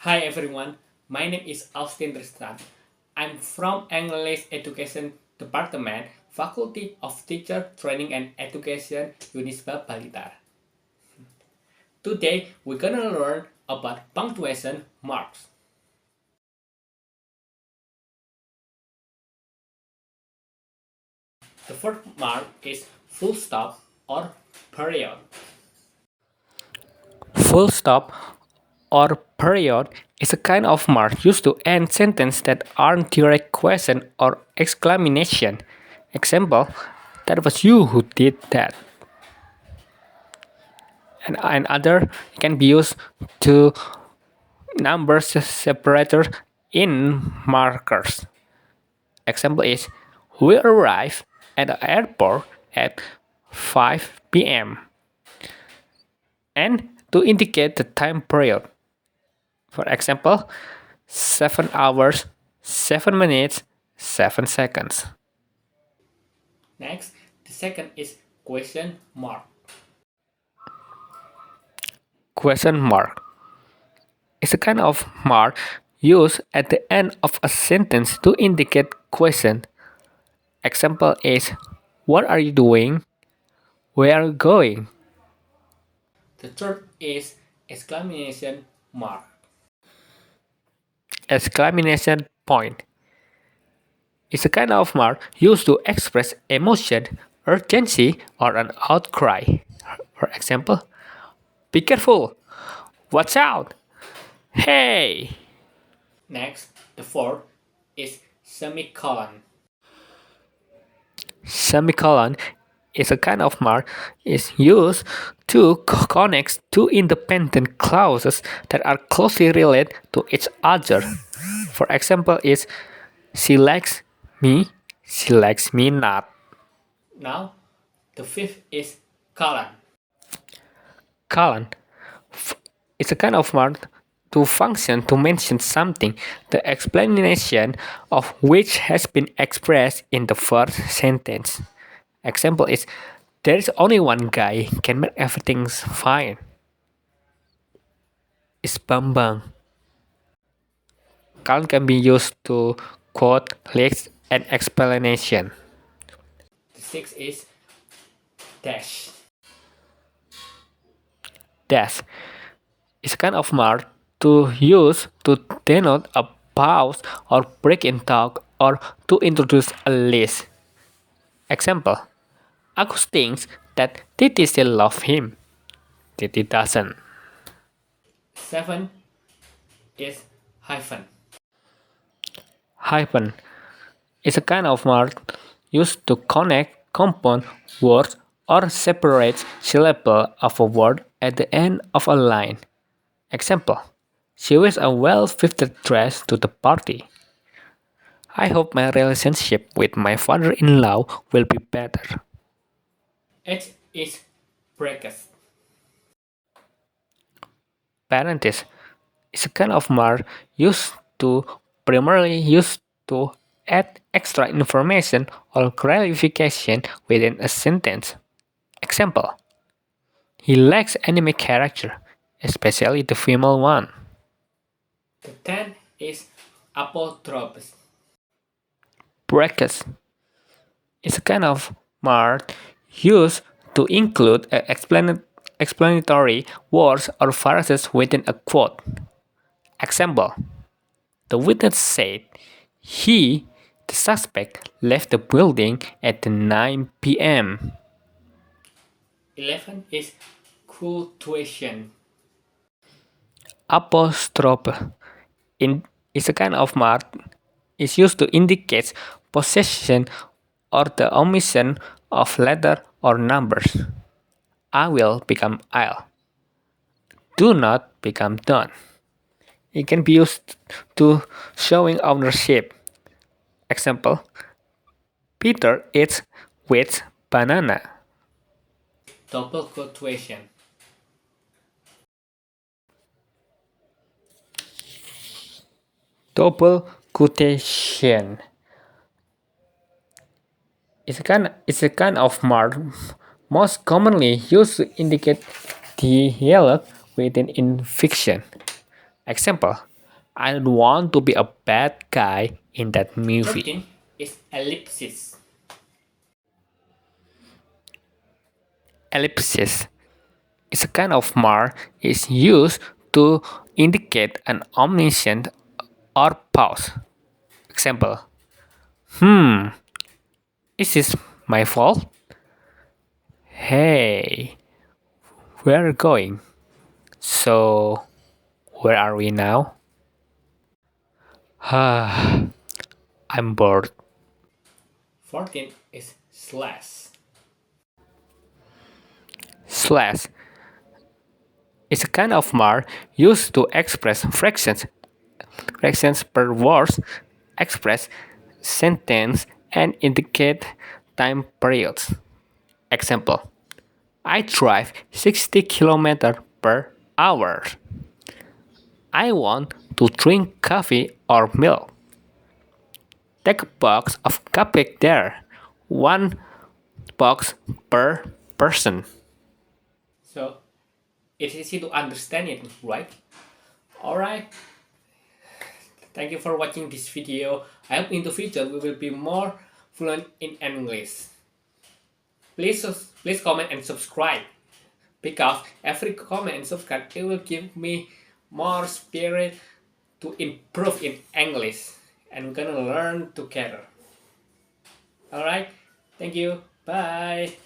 Hi everyone, my name is Austin Tristan. I'm from English Education Department, Faculty of Teacher Training and Education, Unisba Balitar. Today we're gonna learn about punctuation marks. The first mark is full stop or period. Full stop or period is a kind of mark used to end sentences that aren't direct question or exclamation. Example, that was you who did that. And other can be used to number separators in markers. Example is, we arrive at the airport at 5 p.m. and to indicate the time period. For example, 7 hours, 7 minutes, 7 seconds. Next, the second is question mark. Question mark is a kind of mark used at the end of a sentence to indicate question. Example is, what are you doing? Where are you going? The third is exclamation mark. Exclamation point is a kind of mark used to express emotion, urgency, or an outcry. For example, be careful! Watch out! Hey! Next, the fourth is semicolon. Semicolon is a kind of mark is used to connect two independent clauses that are closely related to each other. For example, is she she likes me not. Now, the fifth is colon. Colon is a kind of mark to function to mention something, the explanation of which has been expressed in the first sentence. Example is, there is only one guy can make everything fine. Is Bambang. Colon can be used to quote, list, and explanation. The sixth is dash. Dash is a kind of mark to use to denote a pause or break in talk or to introduce a list. Example, Agus thinks that Titi still loves him. Titi doesn't. Seven is hyphen. Hyphen is a kind of mark used to connect compound words or separate syllable of a word at the end of a line. Example, she wears a well-fitted dress to the party. I hope my relationship with my father-in-law will be better. H is brackets. Parenthesis is a kind of mark primarily used to add extra information or clarification within a sentence. Example, he likes anime character, especially the female one. The 10 is apostrophe. Brackets is a kind of mark used to include explanatory words or phrases within a quote. Example, the witness said the suspect, left the building at 9 p.m. 11 is punctuation. Apostrophe is a kind of mark is used to indicate possession or the omission of letter or numbers. I will become I'll. Do not become done. It can be used to showing ownership. Example, Peter eats with banana. Double quotation. Double quotation is a kind of mark most commonly used to indicate dialogue within in fiction. Example, I don't want to be a bad guy in that movie. 13 is ellipsis. Ellipsis is a kind of mark is used to indicate an omission or pause. Example, is this my fault? Hey, we're going. So, where are we now? I'm bored. 14 is slash. Slash is a kind of mark used to express fractions per word, express sentence, and indicate time periods. Example, I drive 60 kilometers per hour. I want to drink coffee or milk. Take a box of cupcake there. One box per person. So it's easy to understand it, right? Alright, thank you for watching this video. I hope in the future we will be more fluent in English. Please comment and subscribe, because every comment and subscribe it will give me more spirit to improve in English, and we're gonna learn together. Alright, thank you, bye.